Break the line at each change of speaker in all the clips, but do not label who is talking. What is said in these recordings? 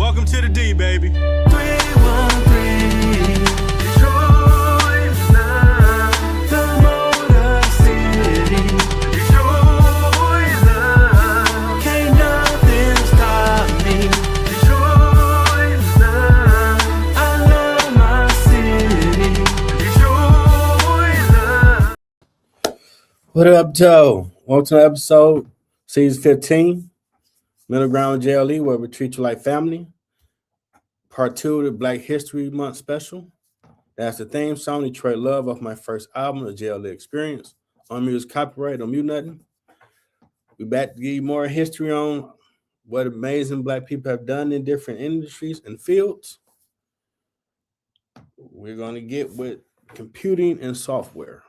Welcome to the D, baby.
313 Detroit love, the Motor City. Detroit love, can't nothing stop me. Detroit love, I love my city. Detroit love.
What up, Joe? Welcome to the episode, season 15, Middle Ground with JLE, where we treat you like family. Part 2 of the Black History Month special. That's the theme song, Detroit Love, off my first album, The JLE Experience. On music copyright, don't mute nothing. We back to give you more history on what amazing Black people have done in different industries and fields. We're going to get with computing and software.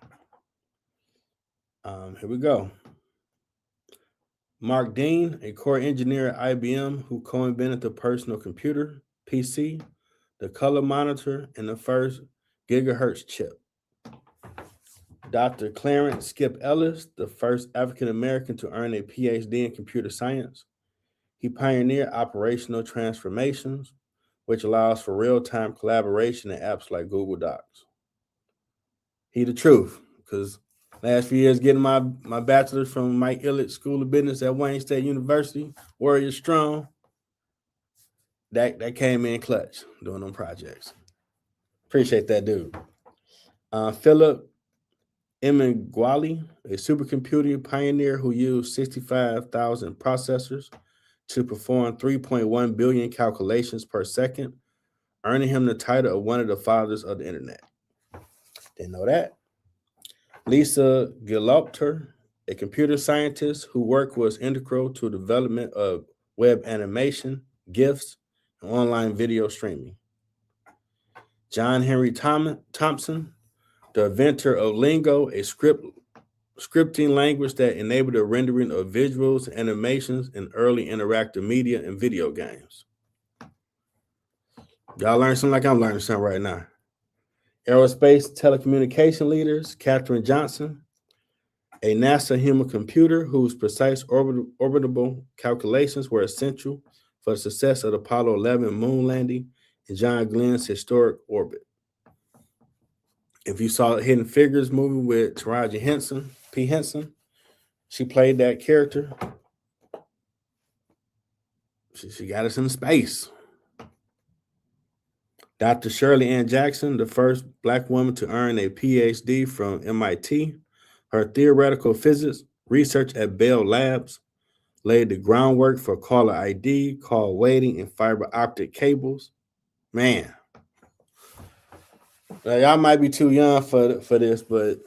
Here we go. Mark Dean, a core engineer at IBM who co-invented the personal computer, PC, the color monitor, and the first gigahertz chip. Dr. Clarence Skip Ellis, the first African-American to earn a PhD in computer science. He pioneered operational transformations, which allows for real-time collaboration in apps like Google Docs. He the truth, because last few years getting my bachelor's from Mike Illich School of Business at Wayne State University, Warrior Strong, that came in clutch doing them projects. Appreciate that, dude. Philip Emeagwali, a supercomputing pioneer who used 65,000 processors to perform 3.1 billion calculations per second, earning him the title of one of the fathers of the internet. Didn't know that. Lisa Gilopter, a computer scientist whose work was integral to the development of web animation, GIFs, and online video streaming. John Henry Thompson, the inventor of Lingo, a scripting language that enabled the rendering of visuals and animations in early interactive media and video games. Y'all learn something like I'm learning something right now. Aerospace telecommunication leaders, Katherine Johnson, a NASA human computer whose precise orbitable calculations were essential for the success of the Apollo 11 moon landing and John Glenn's historic orbit. If you saw Hidden Figures movie with Taraji Henson, she played that character. She got us in space. Dr. Shirley Ann Jackson, the first Black woman to earn a PhD from MIT. Her theoretical physics research at Bell Labs laid the groundwork for caller ID, call waiting, and fiber optic cables. Man, now, y'all might be too young for this, but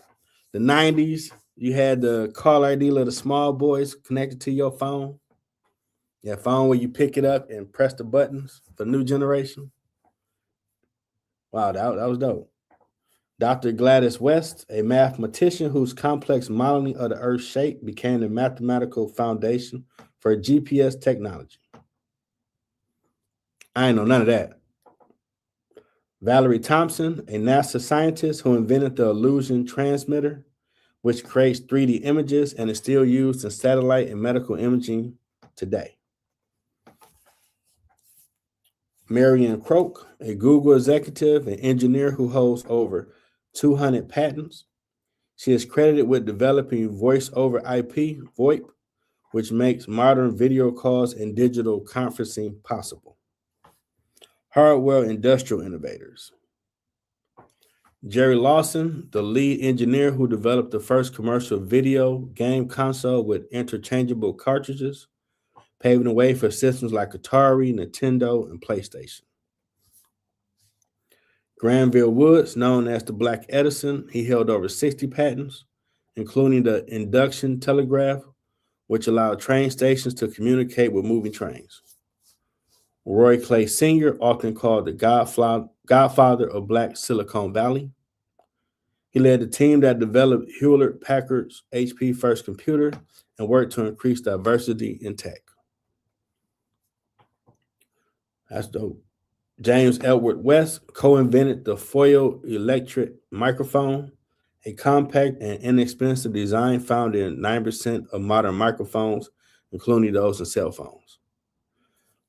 the 90s, you had the call ID of the small boys connected to your phone. Yeah, phone where you pick it up and press the buttons for new generation. Wow, that was dope. Dr. Gladys West, a mathematician whose complex modeling of the Earth's shape became the mathematical foundation for GPS technology. I ain't know none of that. Valerie Thompson, a NASA scientist who invented the illusion transmitter, which creates 3D images and is still used in satellite and medical imaging today. Marian Croak, a Google executive and engineer who holds over 200 patents. She is credited with developing voice over IP, VoIP, which makes modern video calls and digital conferencing possible. Hardware industrial innovators. Jerry Lawson, the lead engineer who developed the first commercial video game console with interchangeable cartridges, paving the way for systems like Atari, Nintendo, and PlayStation. Granville Woods, known as the Black Edison, he held over 60 patents, including the induction telegraph, which allowed train stations to communicate with moving trains. Roy Clay Sr., often called the godfather of Black Silicon Valley. He led the team that developed Hewlett-Packard's HP first computer and worked to increase diversity in tech. That's dope. James Edward West co-invented the foil electric microphone, a compact and inexpensive design found in 9% of modern microphones, including those in cell phones.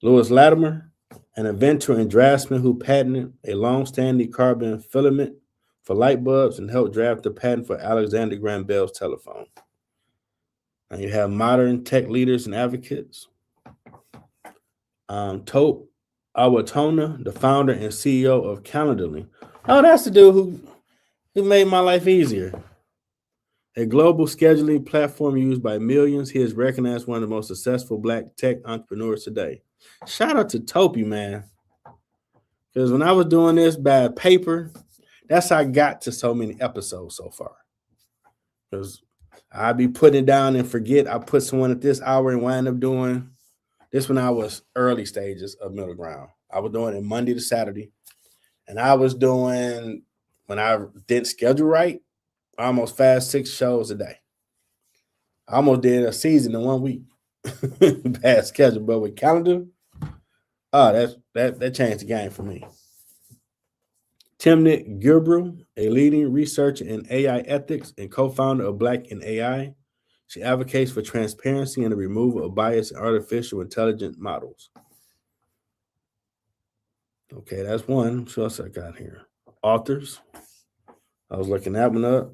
Louis Latimer, an inventor and draftsman who patented a long-standing carbon filament for light bulbs and helped draft the patent for Alexander Graham Bell's telephone. And you have modern tech leaders and advocates. Tope Awatona, the founder and CEO of Calendly. Oh, that's the dude who made my life easier. A global scheduling platform used by millions, he is recognized as one of the most successful Black tech entrepreneurs today. Shout out to Topi, man. Because when I was doing this by paper, that's how I got to so many episodes so far. Because I'd be putting it down and forget I put someone at this hour and wind up doing this when I was early stages of middle ground. I was doing it Monday to Saturday. And I was doing, when I didn't schedule right, almost 5-6 shows a day. I almost did a season in 1 week. Bad schedule, but with calendar, that changed the game for me. Timnit Gebru, a leading researcher in AI ethics and co-founder of Black in AI. She advocates for transparency and the removal of bias in artificial intelligence models. Okay, that's one. What else I got here? Authors. I was looking that one up.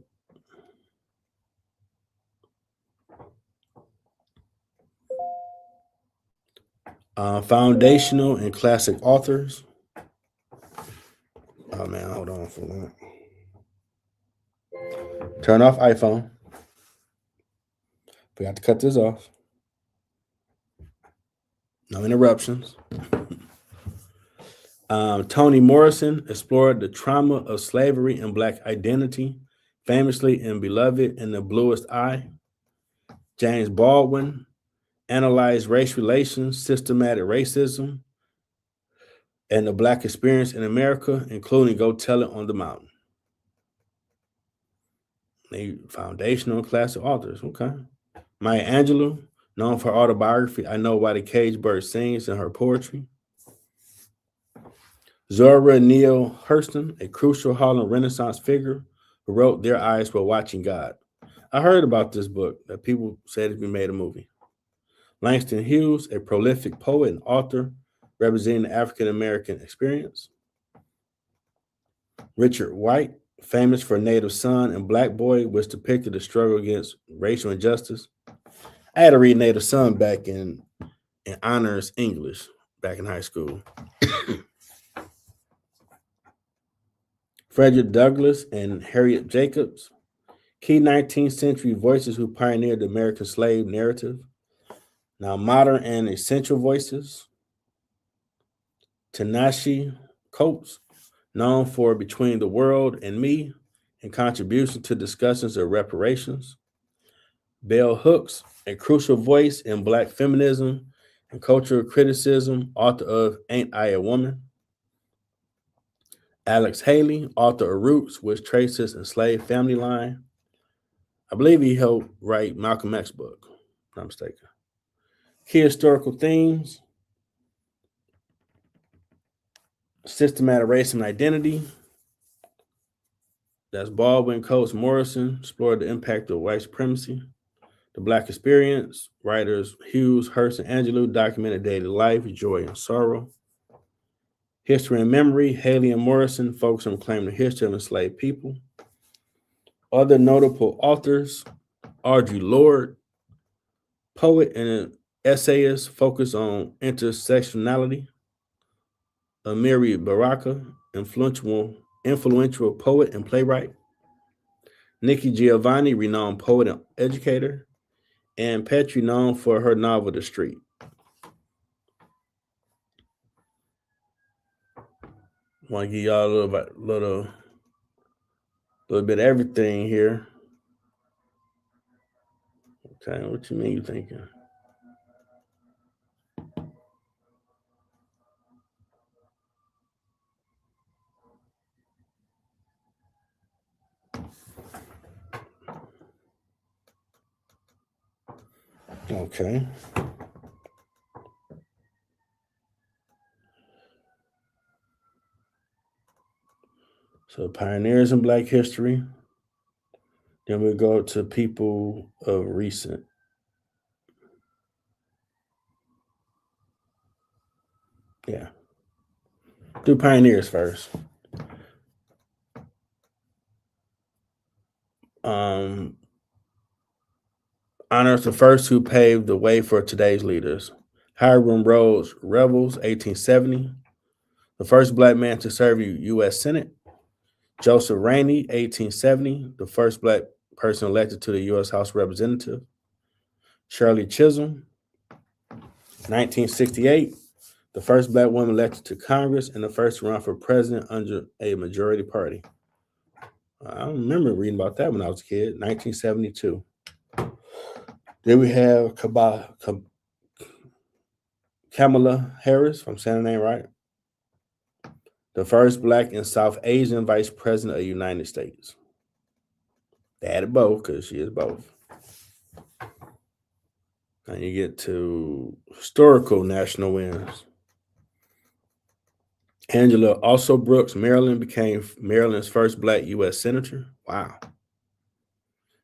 Foundational and classic authors. Oh man, hold on for a minute. Turn off iPhone. Forgot to cut this off. No interruptions. Toni Morrison explored the trauma of slavery and Black identity, famously in Beloved and the Bluest Eye. James Baldwin analyzed race relations, systematic racism, and the Black experience in America, including Go Tell It on the Mountain. They foundational classic authors. Okay. Maya Angelou, known for her autobiography, I Know Why the Cage Bird Sings, in her poetry. Zora Neale Hurston, a crucial Harlem Renaissance figure who wrote Their Eyes Were Watching God. I heard about this book that people said it's been made a movie. Langston Hughes, a prolific poet and author representing the African American experience. Richard White, famous for Native Son and Black Boy, which depicted the struggle against racial injustice. I had to read Native Son back in honors English back in high school. Frederick Douglass and Harriet Jacobs, key 19th century voices who pioneered the American slave narrative. Now, modern and essential voices. Ta-Nehisi Coates, known for Between the World and Me and contribution to discussions of reparations. Bell Hooks, a crucial voice in Black feminism and cultural criticism, author of Ain't I a Woman? Alex Haley, author of Roots, which traces enslaved family line. I believe he helped write Malcolm X's book, if I'm not mistaken. Key historical themes. Systematic race and identity. That's Baldwin, Coates, Morrison, explored the impact of white supremacy. The Black experience. Writers Hughes, Hurst, and Angelou documented daily life, joy, and sorrow. History and memory. Haley and Morrison focus on claiming the history of enslaved people. Other notable authors: Audre Lorde, poet and essayist, focus on intersectionality. Amiri Baraka, influential poet and playwright. Nikki Giovanni, renowned poet and educator. And Petrie, known for her novel The Street. Want to give y'all a little bit of everything here. Okay, what you mean you thinking? Okay. So pioneers in Black history. Then we go to people of recent. Yeah. Do pioneers first. Honors the first who paved the way for today's leaders. Hiram Rhodes Rebels, 1870. The first black man to serve U.S. Senate. Joseph Rainey, 1870. The first black person elected to the U.S. House of Representatives. Shirley Chisholm, 1968. The first black woman elected to Congress and the first to run for president under a majority party. I remember reading about that when I was a kid, 1972. Then we have Kamala Harris, if I'm saying the name right, the first black and South Asian vice president of the United States. They added both because she is both. And you get to historical national wins. Angela Also Brooks, Maryland, became Maryland's first black U.S. senator. Wow.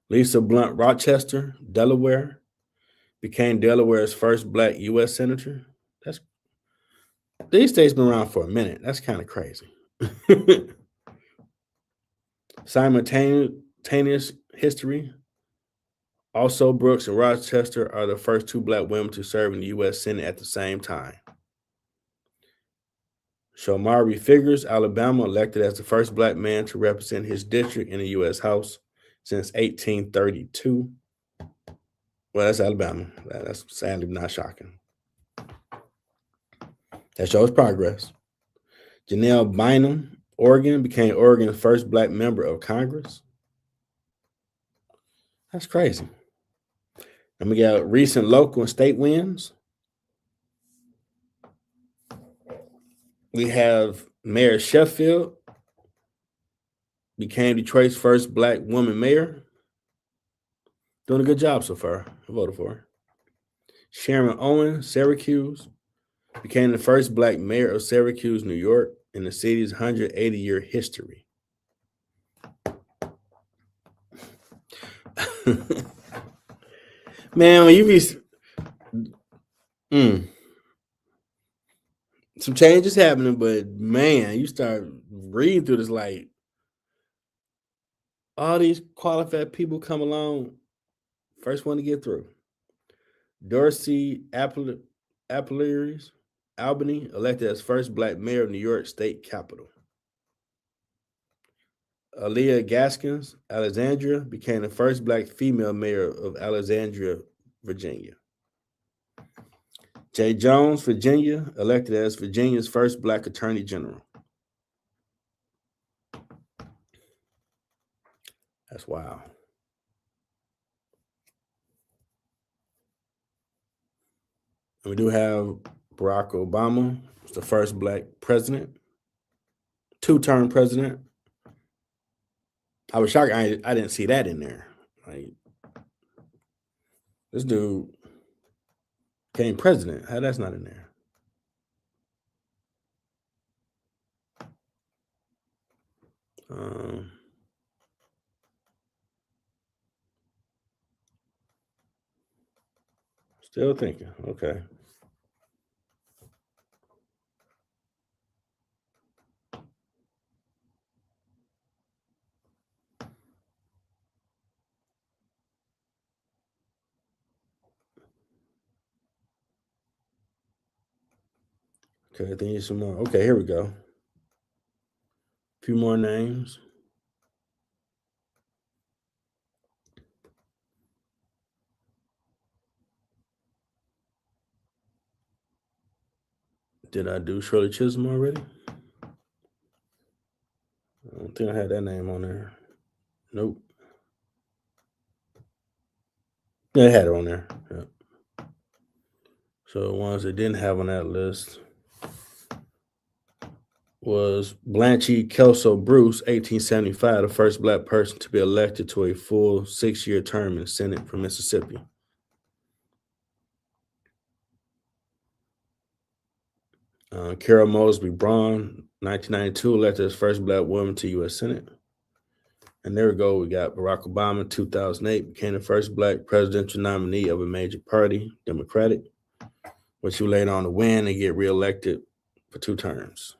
Lisa Blunt Rochester, Delaware, became Delaware's first black U.S. senator. These states been around for a minute. That's kind of crazy. Simultaneous history. Also, Brooks and Rochester are the first two black women to serve in the U.S. Senate at the same time. Shomari Figures, Alabama, elected as the first black man to represent his district in the U.S. House since 1832. Well, that's Alabama. That's sadly not shocking. That shows progress. Janelle Bynum, Oregon, became Oregon's first black member of Congress. That's crazy. And we got recent local and state wins. We have Mayor Sheffield, became Detroit's first black woman mayor. Doing a good job so far. I voted for her. Sharon Owen, Syracuse, became the first black mayor of Syracuse, New York, in the city's 180-year history. Man, when you be some changes happening, but man, you start reading through this like all these qualified people come along. First one to get through. Dorsey Appleries, Albany, elected as first black mayor of New York State Capitol. Aaliyah Gaskins, Alexandria, became the first black female mayor of Alexandria, Virginia. Jay Jones, Virginia, elected as Virginia's first black attorney general. That's wild. And we do have Barack Obama, the first black president, two-term president. I was shocked I didn't see that in there. Like, this dude became president. How that's not in there? Still thinking. Okay. Okay, I think some more. Okay, here we go. A few more names. Did I do Shirley Chisholm already? I don't think I had that name on there. Nope. Yeah, I had it on there. Yeah. So the ones that didn't have on that list was Blanche Kelso Bruce, 1875, the first black person to be elected to a full 6-year term in the Senate from Mississippi. Carol Mosby Braun, 1992, elected as first black woman to U.S. Senate. And there we go. We got Barack Obama, 2008, became the first black presidential nominee of a major party, Democratic, which he later on to win and get reelected for 2 terms.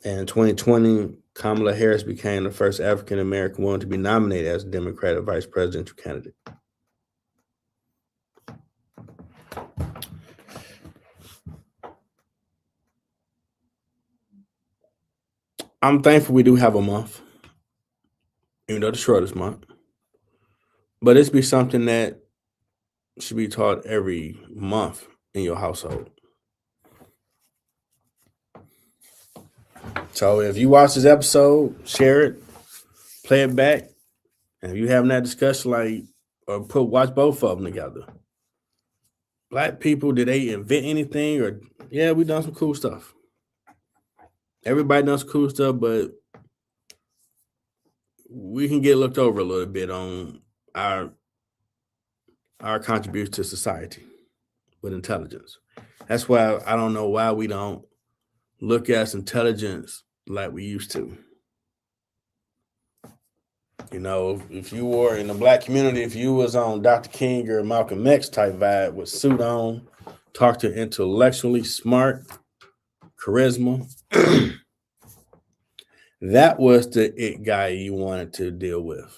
And in 2020, Kamala Harris became the first African American woman to be nominated as a Democratic vice presidential candidate. I'm thankful we do have a month, even though the shortest month. But this be something that should be taught every month in your household. So if you watch this episode, share it, play it back, and if you having that discussion, like, or watch both of them together. Black people, did they invent anything? Or yeah, we done some cool stuff. Everybody does cool stuff, but we can get looked over a little bit on our contribution to society with intelligence. That's why I don't know why we don't look at intelligence like we used to. You know, if you were in the black community, if you was on Dr. King or Malcolm X type vibe with suit on, talk to intellectually smart, charisma, that was the it guy you wanted to deal with.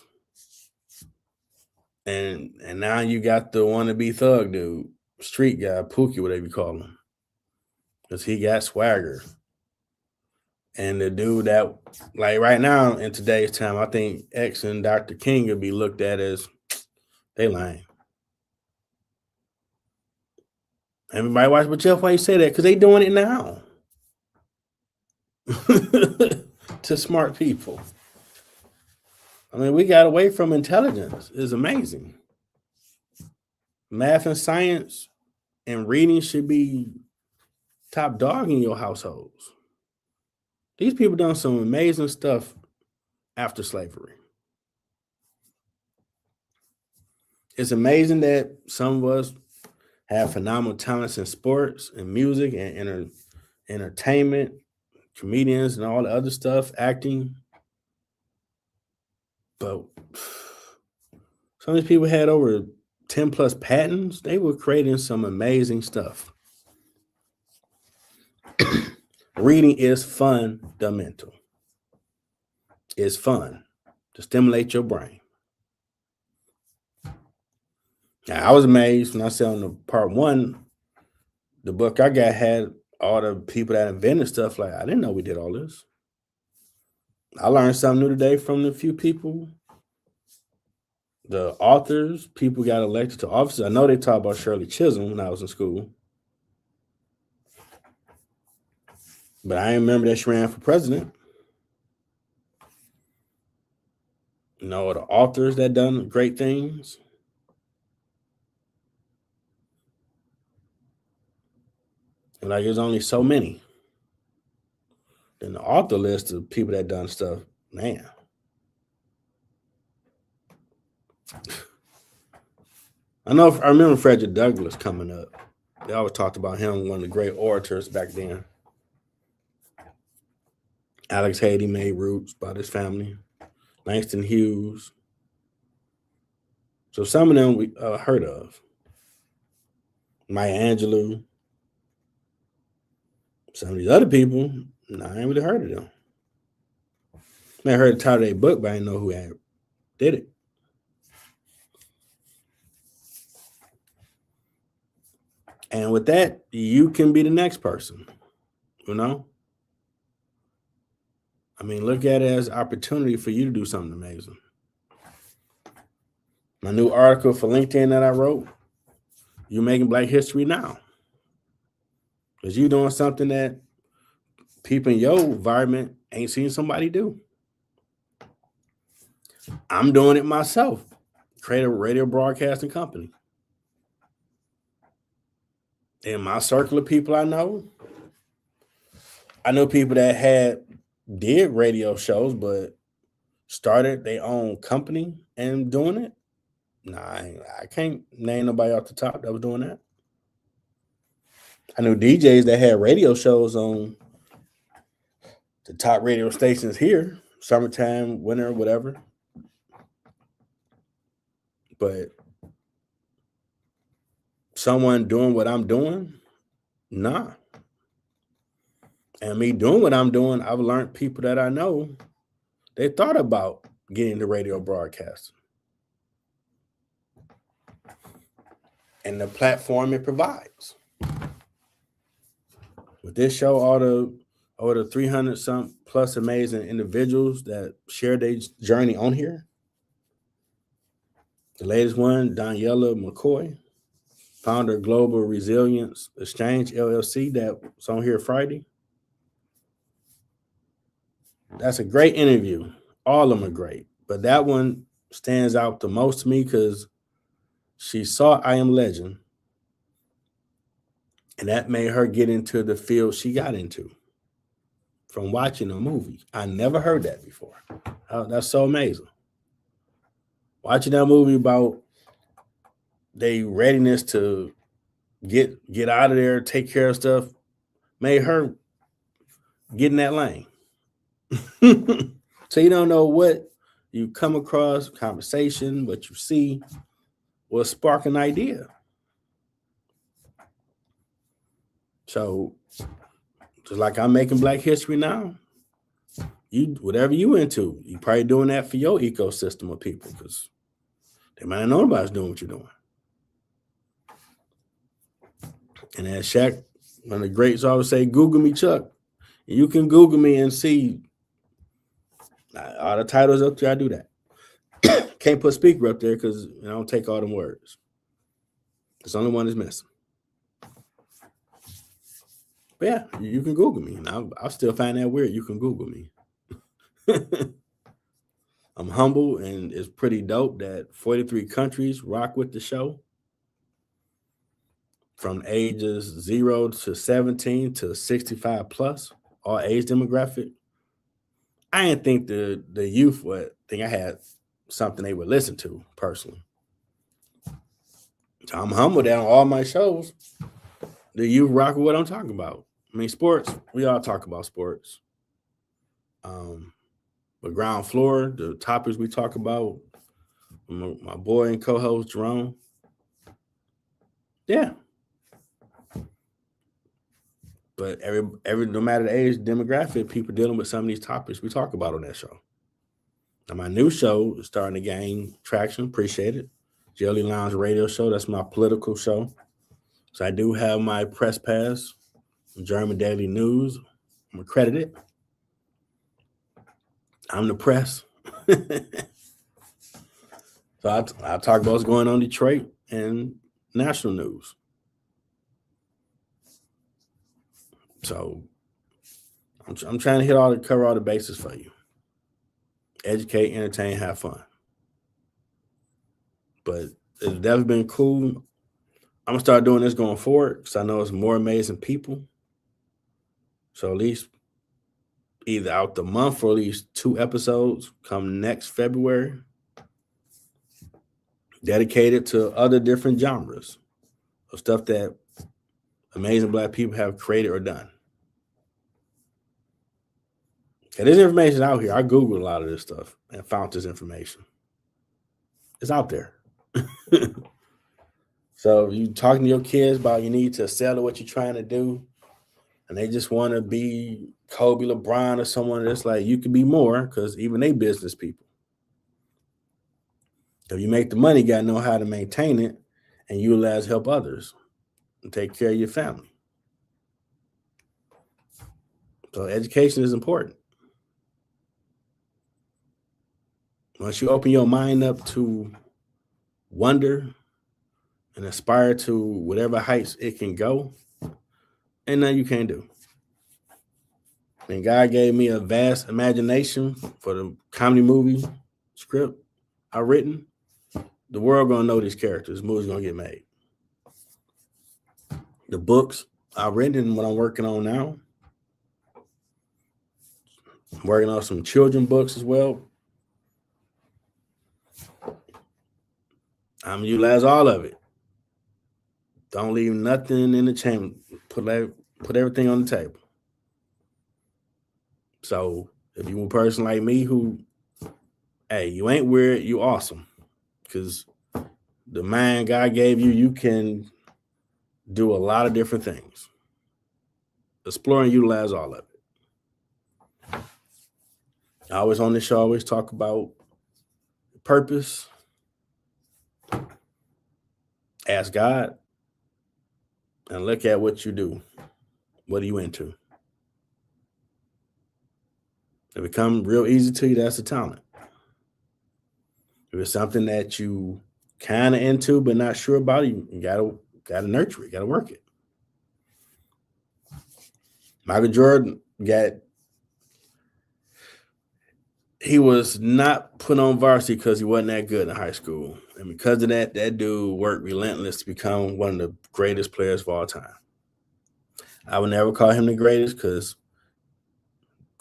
And now you got the wannabe thug dude, street guy, Pookie, whatever you call him. Because he got swagger. And the dude that, like right now in today's time, I think X and Dr. King would be looked at as they lying. Everybody watch, but Jeff, why you say that? Because they doing it now. To smart people. I mean, we got away from intelligence. It's amazing. Math and science and reading should be top dog in your households. These people done some amazing stuff after slavery. It's amazing that some of us have phenomenal talents in sports and music and entertainment, comedians and all the other stuff, acting. But some of these people had over 10 plus patents. They were creating some amazing stuff. Reading is fundamental. It's fun to stimulate your brain. Now, I was amazed when I said on the part one, the book I got had all the people that invented stuff. Like, I didn't know we did all this. I learned something new today from the few people, the authors, people got elected to office. I know they talked about Shirley Chisholm when I was in school, but I didn't remember that she ran for president. You know, the authors that done great things. And like, there's only so many. Then the author list of people that done stuff, man. I remember Frederick Douglass coming up. They always talked about him, one of the great orators back then. Alex Haley made roots about his family. Langston Hughes. So some of them we heard of. Maya Angelou. Some of these other people, I ain't really heard of them. I heard the title of their book, but I didn't know who did it. And with that, you can be the next person, you know? I mean, look at it as an opportunity for you to do something amazing. My new article for LinkedIn that I wrote, you're making Black history now. Because you're doing something that people in your environment ain't seen somebody do. I'm doing it myself. Create a radio broadcasting company. In my circle of people I know people that did radio shows, but started their own company and doing it. Nah, I can't name nobody off the top that was doing that. I knew DJs that had radio shows on the top radio stations here, summertime, winter, whatever. But someone doing what I'm doing, nah. And me doing what I'm doing, I've learned people that I know, they thought about getting the radio broadcast. And the platform it provides. With this show, all the over the 300 some plus amazing individuals that share their journey on here. The latest one, Daniela McCoy, founder of Global Resilience Exchange, L.L.C, that's on here Friday. That's a great interview. All of them are great. But that one stands out the most to me because she saw I Am Legend, and that made her get into the field she got into from watching a movie. I never heard that before. That's so amazing. Watching that movie about their readiness to get out of there, take care of stuff, made her get in that lane. So you don't know what you come across, conversation, what you see will spark an idea. So just like I'm making Black History now, you whatever you into, you probably doing that for your ecosystem of people because they might not know nobody's doing what you're doing. And as Shaq, one of the greats always say, Google me, Chuck. And you can Google me and see all the titles up there. I do that. Can't put speaker up there because I don't take all them words. There's only one is missing. But yeah, you can Google me. And I'll still find that weird. You can Google me. I'm humble, and it's pretty dope that 43 countries rock with the show. From ages 0 to 17 to 65 plus, all age demographic. I didn't think the youth would think I had something they would listen to personally. So I'm humbled that on all my shows, the youth rock with what I'm talking about. I mean, sports, we all talk about sports. But ground floor, the topics we talk about, my boy and co-host Jerome. Yeah. But every no matter the age demographic, people dealing with some of these topics we talk about on that show. Now my new show is starting to gain traction. Appreciate it. JLE Lounge Radio Show. That's my political show. So I do have my press pass from German Daily News. I'm accredited. I'm the press. So I talk about what's going on in Detroit and national news. So I'm trying to cover all the bases for you. Educate, entertain, have fun. But it's definitely been cool. I'm gonna start doing this going forward because I know it's more amazing people. So at least either out the month or at least 2 episodes come next February, dedicated to other different genres of stuff that amazing Black people have created or done. And there's information out here. I Googled a lot of this stuff and found this information. It's out there. So you talking to your kids about you need to sell what you're trying to do, and they just want to be Kobe, LeBron, or someone that's like, you can be more, because even they business people. If you make the money, you got to know how to maintain it and utilize help others and take care of your family. So education is important. Once you open your mind up to wonder and aspire to whatever heights it can go, and nothing you can't do. And God gave me a vast imagination for the comedy movie script I've written. The world gonna know these characters. The movie's gonna get made. The books I've written and what I'm working on now. I'm working on some children books as well. I'm gonna utilize all of it. Don't leave nothing in the chamber. Put everything on the table. So if you're a person like me who, hey, you ain't weird, you awesome. Because the mind God gave you, you can do a lot of different things. Explore and utilize all of it. I always on this show, I always talk about purpose. Ask God and look at what you do. What are you into? If it comes real easy to you, that's a talent. If it's something that you kind of into but not sure about, you gotta nurture it, gotta work it. Michael Jordan he was not put on varsity because he wasn't that good in high school. And because of that, that dude worked relentless to become one of the greatest players of all time. I would never call him the greatest because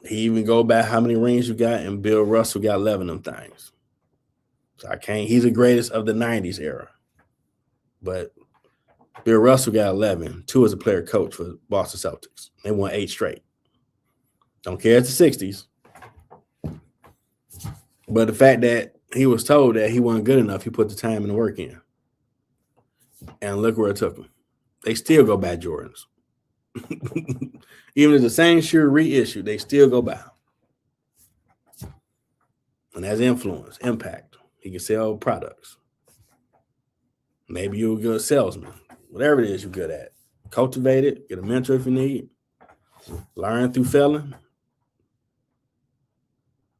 he even go back how many rings you got, and Bill Russell got 11 of them things. So I can't. He's the greatest of the 90s era. But Bill Russell got 11, 2 as a player coach for Boston Celtics. They won 8 straight. Don't care it's the 60s. But the fact that he was told that he wasn't good enough, he put the time and the work in. And look where it took him. They still go by Jordans. Even if the same shoe reissued, they still go by. And that's influence, impact. He can sell products. Maybe you're a good salesman. Whatever it is you're good at. Cultivate it. Get a mentor if you need. Learn through failing.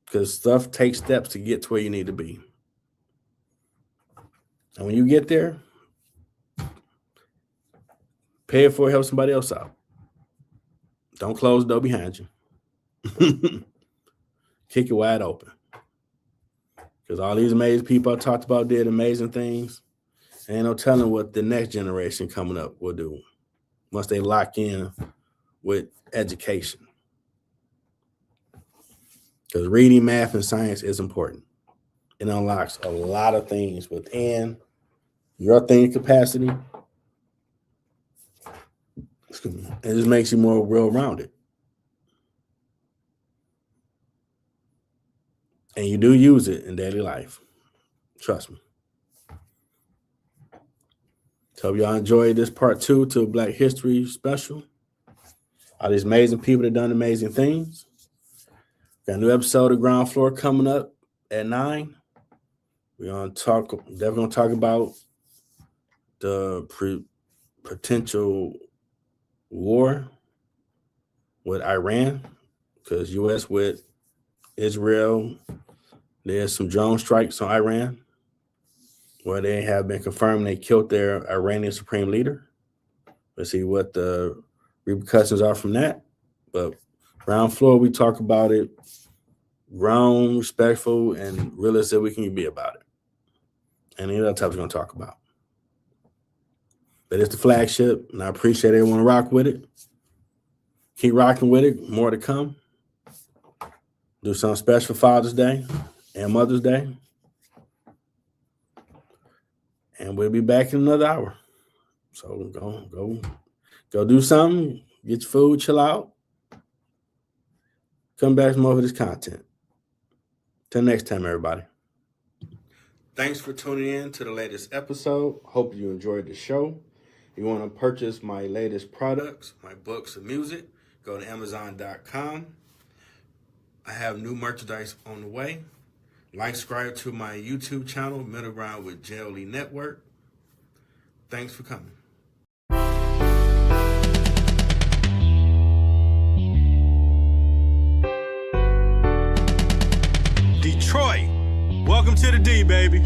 Because stuff takes steps to get to where you need to be. And when you get there, pay it forward, help somebody else out. Don't close the door behind you. Kick it wide open. Because all these amazing people I talked about did amazing things. And ain't no telling what the next generation coming up will do once they lock in with education. Because reading, math, and science is important. It unlocks a lot of things within your thinking capacity. It just makes you more well-rounded. And you do use it in daily life. Trust me. So hope y'all enjoyed this part 2 to Black History Special. All these amazing people that done amazing things. Got a new episode of Ground Floor coming up at 9. We're definitely gonna talk about the potential war with Iran, because U.S. with Israel, there's some drone strikes on Iran where they have been confirmed they killed their Iranian supreme leader. Let's see what the repercussions are from that. But Ground Floor, we talk about it grown, respectful, and realistic we can be about it. And any other topics we're going to talk about. But it's the flagship, and I appreciate everyone rock with it. Keep rocking with it. More to come. Do something special for Father's Day and Mother's Day. And we'll be back in another hour. So go do something. Get your food, chill out. Come back for more of this content. Till next time, everybody. Thanks for tuning in to the latest episode. Hope you enjoyed the show. If you want to purchase my latest products, my books and music, go to Amazon.com. I have new merchandise on the way. Subscribe to my YouTube channel, Middle Ground with JLE Network. Thanks for coming.
Detroit, welcome to the D, baby.